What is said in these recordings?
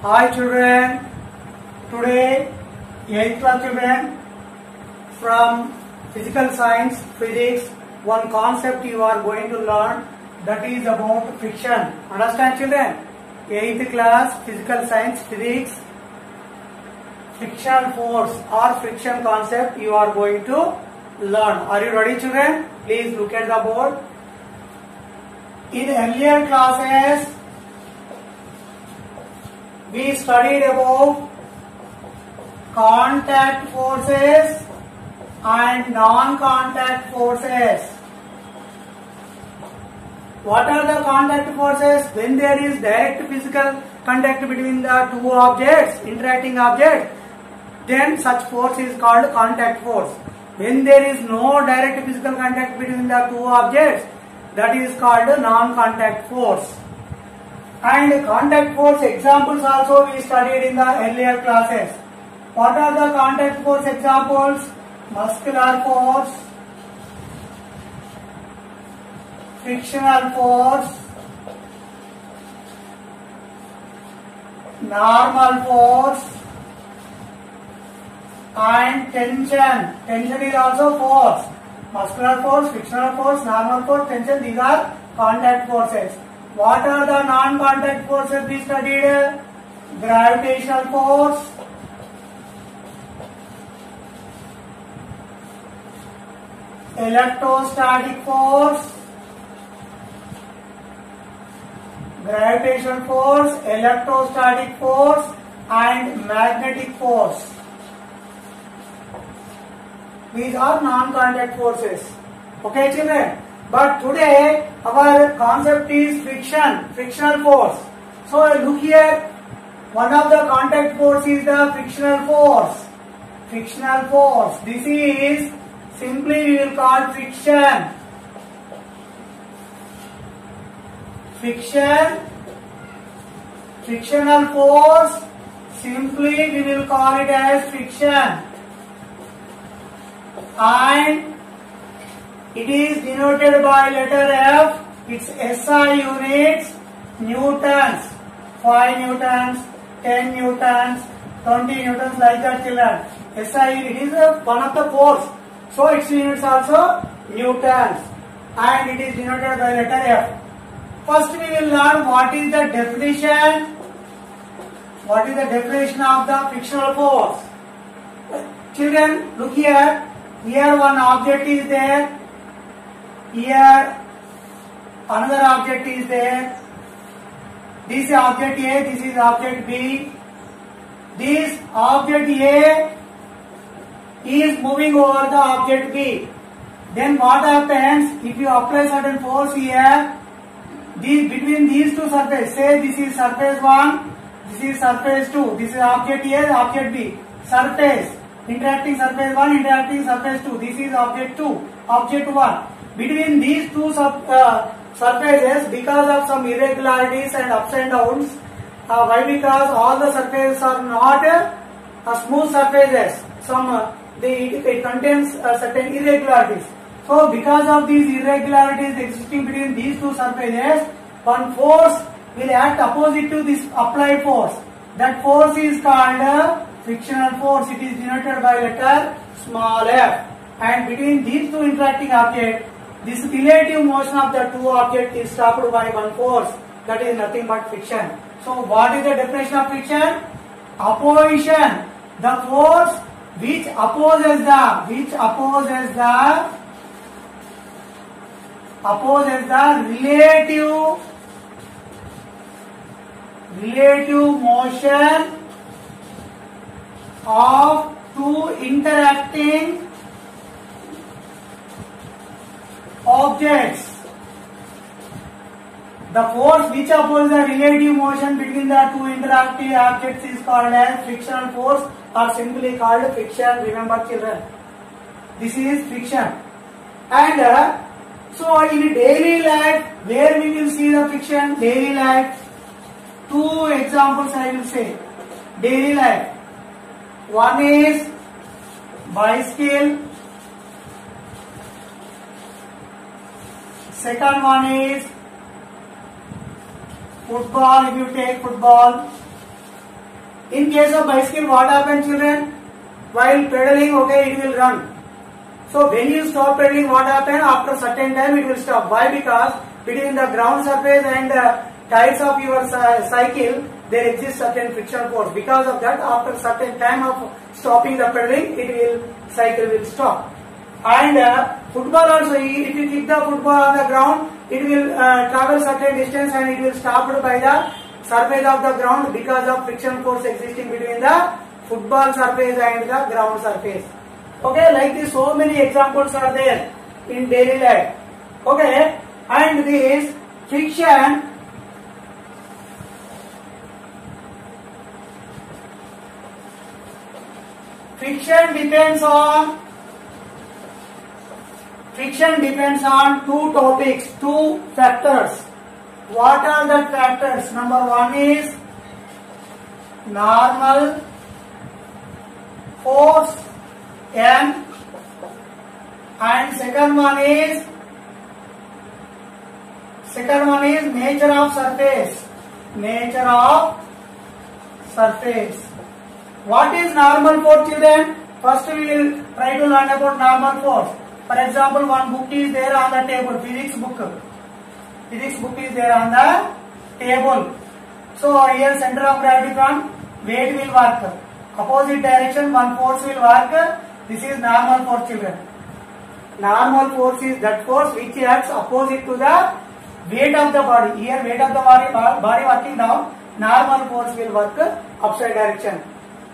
Hi children, today 8th class children from physical science, physics, one concept you are going to learn, that is about friction. Understand children? 8th class physical science, physics, friction force or friction concept you are going to learn. Are you ready children? Please look at the board. In earlier classes we studied about contact forces and non-contact forces. What are the contact forces? When there is direct physical contact between the two objects, interacting objects, then such force is called contact force. When there is no direct physical contact between the two objects, that is called non-contact force. And contact force examples also we studied in the earlier classes. What are the contact force examples? Muscular force, frictional force, normal force, and tension. Tension is also force. Muscular force, frictional force, normal force, tension, these are contact forces. What are the non-contact forces we studied? Gravitational force, electrostatic force, gravitational force, electrostatic force, and magnetic force. These are non-contact forces. Okay children? But today our concept is friction, frictional force. So look here, one of the contact force is the frictional force. Frictional force. This is simply we will call friction. Friction, frictional force, simply we will call it as friction. And it is denoted by letter F. Its SI units, newtons, 5 newtons, 10 newtons, 20 newtons, like that children. SI unit is one of the force. So its units also newtons, and it is denoted by letter F. First we will learn what is the definition. What is the definition of the frictional force? Children, look here. Here one object is there. Here another object is there. This is object A, this is object B. This object A is moving over the object B. Then what happens if you apply certain force here? Between these two surfaces, say this is surface 1, this is surface 2, this is object A, object B. Surface, interacting surface 1, interacting surface 2, this is object 2, object 1. Between these two surfaces, because of some irregularities and ups and downs, why? Because all the surfaces are not smooth surfaces. It contains certain irregularities. So because of these irregularities existing between these two surfaces, one force will act opposite to this applied force. That force is called frictional force. It is denoted by letter small f. And between these two interacting objects, this relative motion of the two objects is stopped by one force. That is nothing but friction. So what is the definition of friction? Opposition. The force which opposes relative motion of two interacting objects. The force which opposes the relative motion between the two interacting objects is called as frictional force, or simply called friction. Remember children, this is friction. And so in daily life, where we will see the friction? Daily life, two examples I will say. Daily life, one is bicycle, second one is football. If you take football, In case of bicycle, what happens, children? While pedaling, okay, it will run. So when you stop pedaling, what happens? After certain time, it will stop. Why? Because between the ground surface and the tires of your cycle, there exists certain friction force. Because of that, after certain time of stopping the pedaling, cycle will stop. And football also, if you kick the football on the ground, it will travel certain distance and it will stop by the surface of the ground because of friction force existing between the football surface and the ground surface. Okay, like this, so many examples are there in daily life. Okay, and this friction depends on two topics, two factors. What are the factors? Number one is normal force N, and second one is nature of surface. What is normal force, children? First we will try to learn about normal force. For example, one book is there on the table, physics book is there on the table. So here center of gravity from weight will work. Opposite direction one force will work. This is normal force, children. Normal force is that force which acts opposite to the weight of the body. Here weight of the body working down, normal force will work upside direction.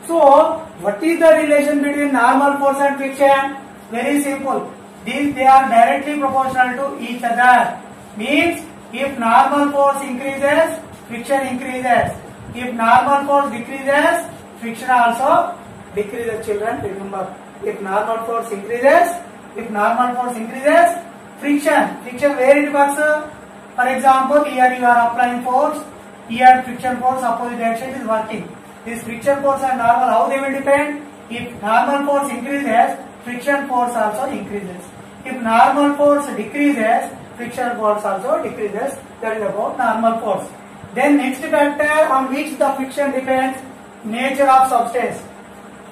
So what is the relation between normal force and friction? Very simple. They are directly proportional to each other. Means if normal force increases, friction increases. If normal force decreases, friction also decreases, children. Remember, if normal force increases, friction where it works? For example, here you are applying force, here friction force opposite direction is working. This friction force and normal, how they will depend? If normal force increases, friction force also increases. If normal force decreases, friction force also decreases. That is about normal force. Then next factor on which the friction depends, nature of substance.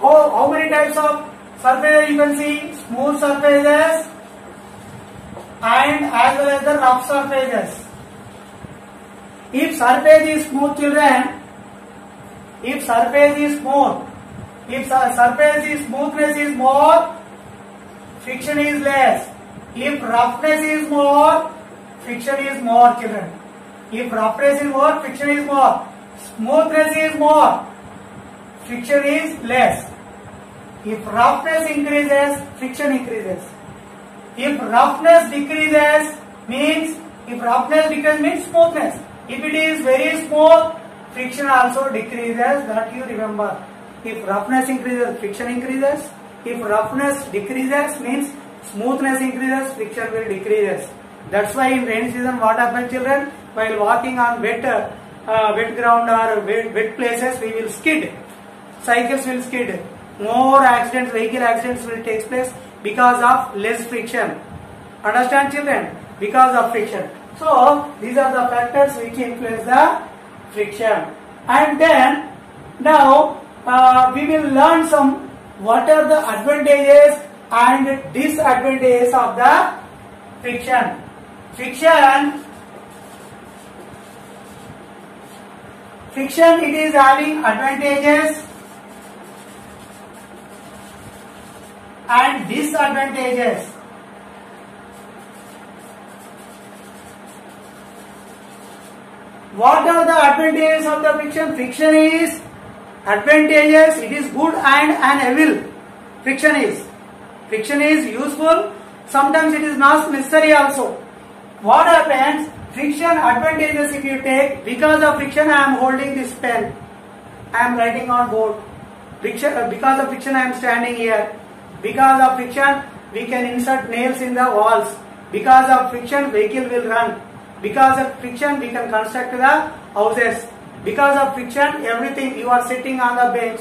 How many types of surface you can see? Smooth surfaces and as well as the rough surfaces. If surface is smooth, children, if surface smoothness is more, friction is less. If roughness is more, friction is more, children. If roughness is more, friction is more. Smoothness is more, friction is less. If roughness increases, friction increases. If roughness decreases, means smoothness. If it is very smooth, friction also decreases. That you remember. If roughness increases, friction increases. If roughness decreases, means smoothness increases, friction will decreases. That's why in rainy season what happens, children? While walking on wet ground or wet places, we will skid. Cycles will skid. More accidents, vehicle accidents will take place because of less friction. Understand, children? Because of friction. So these are the factors which influence the friction. And then now we will learn some what are the advantages and disadvantages of the friction. Friction, it is having advantages and disadvantages. What are the advantages of the friction? Friction is advantageous, it is good and an evil. Friction is useful, sometimes it is not necessary also. What happens? Friction advantages if you take, because of friction I am holding this pen, I am writing on board. Because of friction I am standing here. Because of friction we can insert nails in the walls. Because of friction vehicle will run. Because of friction we can construct the houses. Because of friction everything, you are sitting on the bench.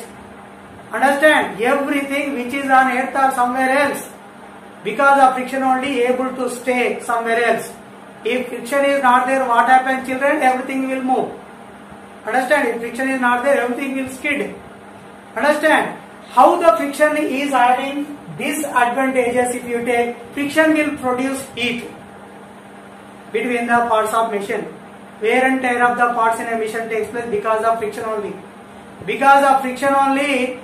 Understand? Everything which is on earth or somewhere else, because of friction only able to stay somewhere else. If friction is not there, what happens, children? Everything will move. Understand? If friction is not there, everything will skid. Understand? How the friction is having disadvantages if you take friction will produce heat between the parts of machine. Wear and tear of the parts in a machine takes place because of friction only. Because of friction only,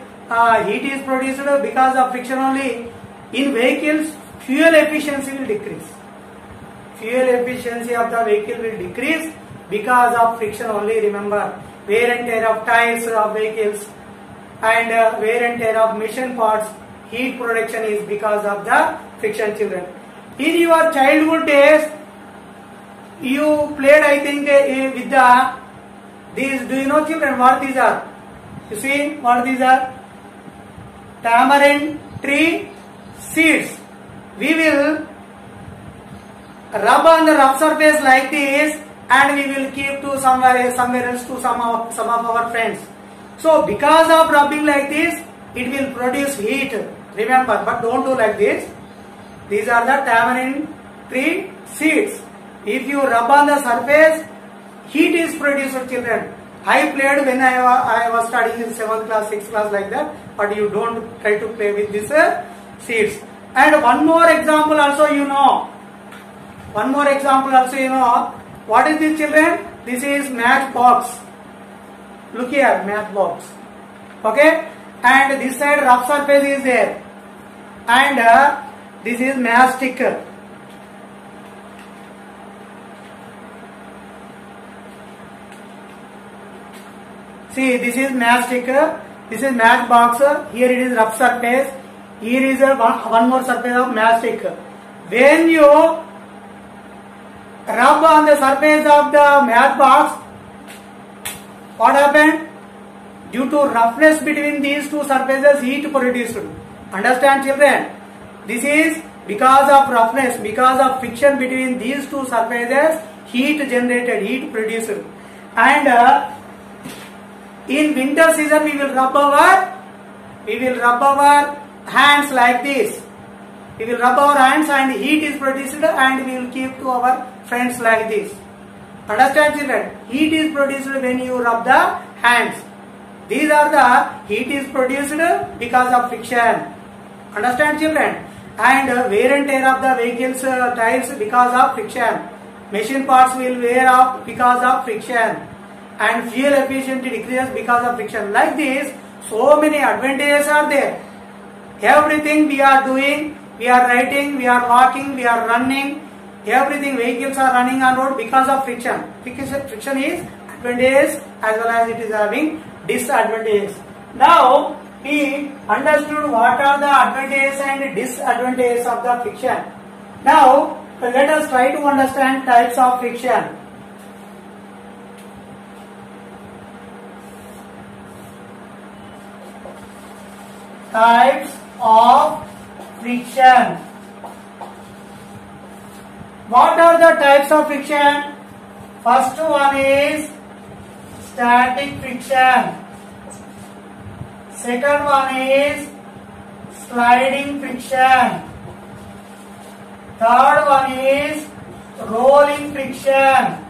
heat is produced. Because of friction only, in vehicles, fuel efficiency will decrease. Fuel efficiency of the vehicle will decrease because of friction only. Remember, wear and tear of tires of vehicles and wear and tear of machine parts, heat production is because of the friction, children. In your childhood days, you played, I think, with these. Do you know, children, what these are? You see what these are? Tamarind tree seeds. We will rub on the rough surface like this, and we will keep to somewhere else to some of our friends. So because of rubbing like this, it will produce heat. Remember, but don't do like this. These are the tamarind tree seeds. If you rub on the surface, heat is produced, children. I played when I was studying in 7th class, 6th class like that, but you don't try to play with these seeds. And one more example also you know. One more example also you know. What is this, children? This is matchbox. Look here, matchbox. Okay? And this side rough surface is there. And this is matchstick. See, this is matchstick. This is matchbox. Here it is rough surface. Here is one more surface of matchstick. When you rub on the surface of the matchbox, what happened? Due to roughness between these two surfaces, heat produced. Understand, children? This is because of roughness, because of friction between these two surfaces, heat generated, heat produced. And in winter season, we will rub our hands like this. We will rub our hands and heat is produced, and we will keep to our friends like this. Understand, children? Heat is produced when you rub the hands. These are the heat is produced because of friction. Understand, children? And wear and tear of the vehicles tires because of friction. Machine parts will wear off because of friction. And fuel efficiency decreases because of friction. Like this, so many advantages are there. Everything we are doing, we are riding, we are walking, we are running, everything, vehicles are running on road because of friction. Friction is advantage as well as it is having disadvantages. Now, we understood what are the advantages and disadvantages of the friction. Now, let us try to understand types of friction. Types of friction. What are the types of friction? First one is static friction. Second one is sliding friction. Third one is rolling friction.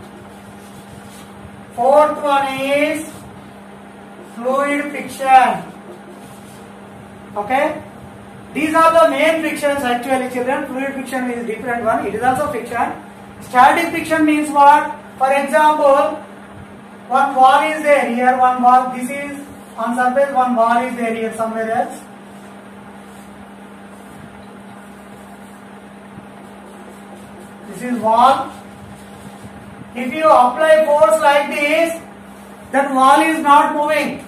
Fourth one is fluid friction. Okay? These are the main frictions actually, children. Fluid friction is different one. It is also friction. Static friction means what? For example, one wall is there here, one wall. This is on surface, one wall is there here somewhere else. This is wall. If you apply force like this, that wall is not moving.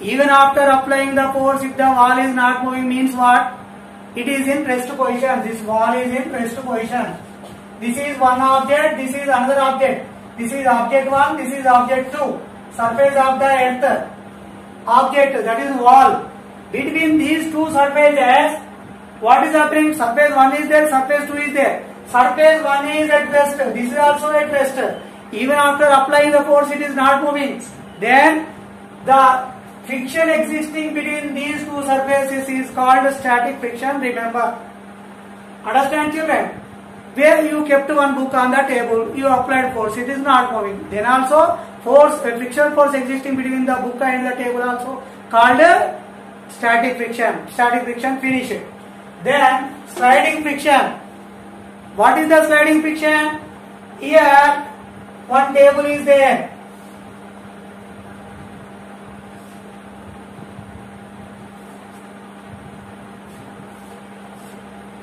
Even after applying the force, if the wall is not moving, means what? It is in rest position. This wall is in rest position. This is one object, this is another object. This is object 1, this is object 2. Surface of the earth. Object, that is wall. Between these two surfaces, what is happening? Surface 1 is there, surface 2 is there. Surface 1 is at rest, this is also at rest. Even after applying the force, it is not moving. Then, the friction existing between these two surfaces is called static friction, remember. Understand, children? where you kept one book on the table, you applied force, it is not moving. Then also force, friction force existing between the book and the table also called static friction. Static friction, finish it. Then sliding friction. What is the sliding friction? Here one table is there.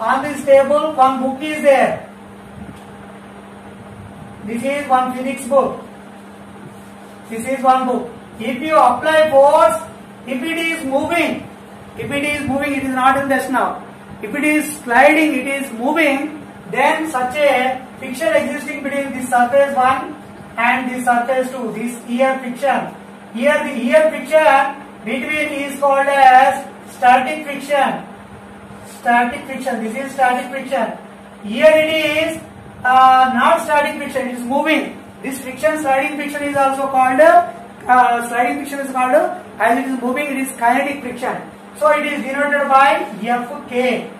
On this table one book is there. This is one physics book. This is one book. If you apply force, if it is moving, it is not in rest now. If it is sliding, it is moving, then such a friction existing between this surface 1 and this surface 2, this ear friction. Here the ear friction between is called as static friction. Static friction, this is static friction. Here it is not static friction, it is moving. This friction, sliding friction is also called, sliding friction is called, as it is moving, it is kinetic friction. So it is denoted by Fk,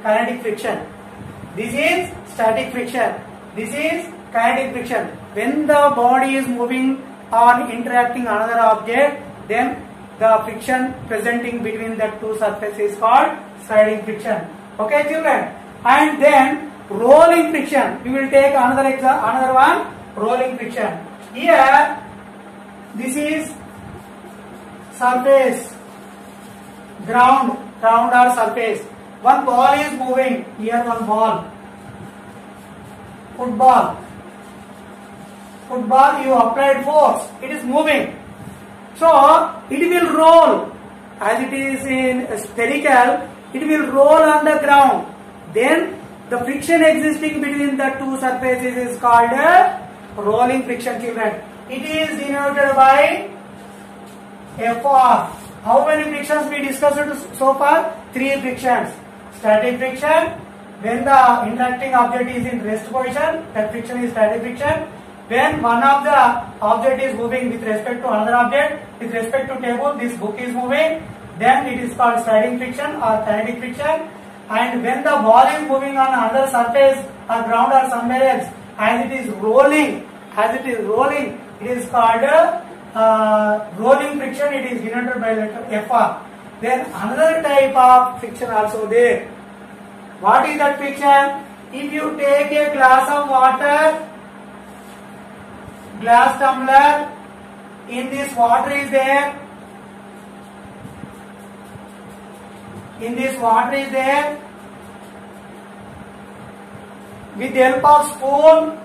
kinetic friction. This is static friction. This is kinetic friction. When the body is moving or interacting another object, then the friction presenting between the two surfaces is called sliding friction. Okay, children? And then rolling friction. We will take another one, rolling friction. Here, this is surface, ground or surface. One ball is moving. Here one ball. Football, you applied force. It is moving. So, it will roll. As it is in spherical, it will roll on the ground. Then, the friction existing between the two surfaces is called rolling friction, children. It is denoted by Fr. How many frictions we discussed so far? 3 frictions. Static friction, when the interacting object is in rest position, that friction is static friction. When one of the object is moving with respect to another object, with respect to table, this book is moving, then it is called sliding friction or kinetic friction. And when the ball is moving on another surface or ground or somewhere else, as it is rolling, it is called rolling friction. It is denoted by letter Fr. Then another type of friction also there. What is that friction? If you take a glass of water, glass tumbler, in this water is there. With the help of spoon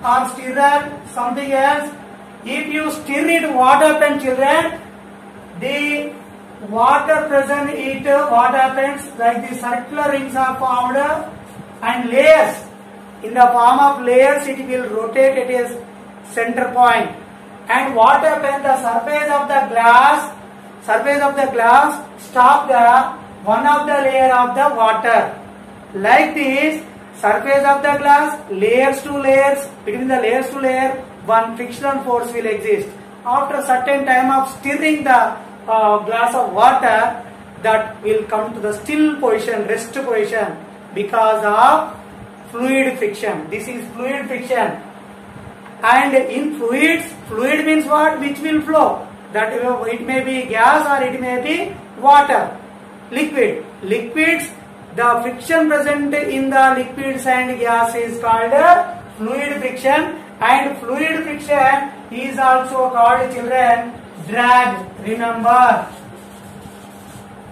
or stirrer, something else, if you stir it, what happens, children? The water present in it, what happens? Like the circular rings are formed and layers. In the form of layers, it will rotate at a center point. And what happens? The surface of the glass stop the one of the layer of the water. Like this, surface of the glass, layers to layers, between the layers to layer, one frictional force will exist. After a certain time of stirring the glass of water, that will come to the still position, rest position, because of fluid friction. This is fluid friction. And in fluids, fluid means what? Which will flow. That it may be gas or it may be water. Liquid. Liquids, the friction present in the liquids and gas is called fluid friction. And fluid friction is also called, children, drag. Remember,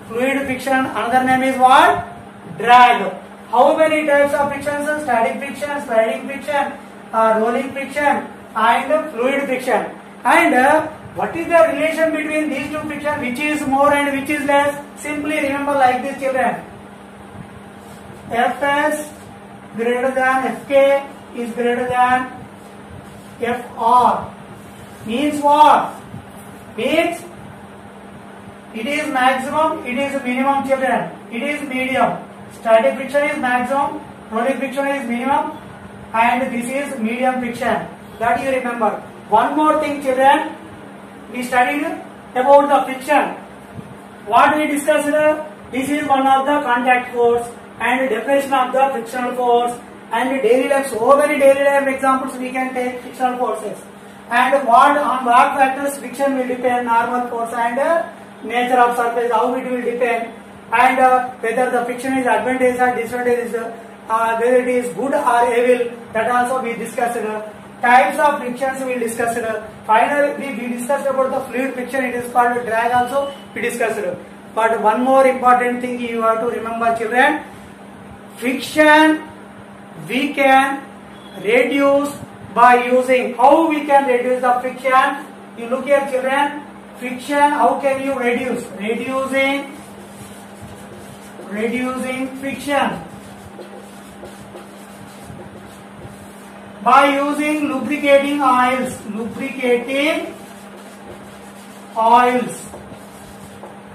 fluid friction, another name is what? Drag. How many types of frictions? Static friction, sliding friction, rolling friction, and fluid friction. And what is the relation between these two frictions? Which is more and which is less? Simply remember like this, children. Fs greater than Fk is greater than Fr. Means what? Means it is maximum, it is minimum, children. It is medium. Static friction is maximum, rolling friction is minimum, and this is medium friction. That you remember. One more thing, children. We studied about the friction. What we discussed? This is one of the contact force. and definition of the frictional force and daily life. So many daily life examples we can take frictional forces. And what on what factors friction will depend, normal force and nature of surface, how it will depend, and whether the friction is advantageous or disadvantageous, whether it is good or evil, that also we discussed. Types of frictions we will discuss. Finally, we discussed about the fluid friction, it is called drag also we discussed. But one more important thing you have to remember, children, friction we can reduce by using. How we can reduce the friction? You look here, children, friction, how can you reduce? Reducing friction by using lubricating oils.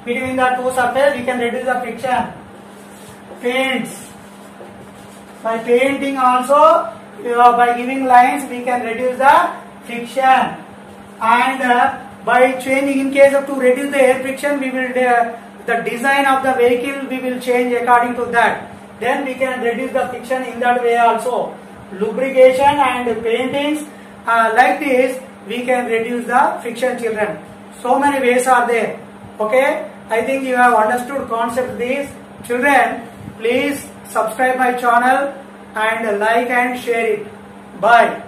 Between the two surfaces we can reduce the friction. Paints, by painting also, by giving lines we can reduce the friction. And by changing, in case of to reduce the air friction, we will the design of the vehicle we will change according to that. Then we can reduce the friction in that way also. Lubrication and paintings, like this we can reduce the friction, children. So many ways are there. Okay, I think you have understood concept this. Children, please subscribe my channel and like and share it. Bye.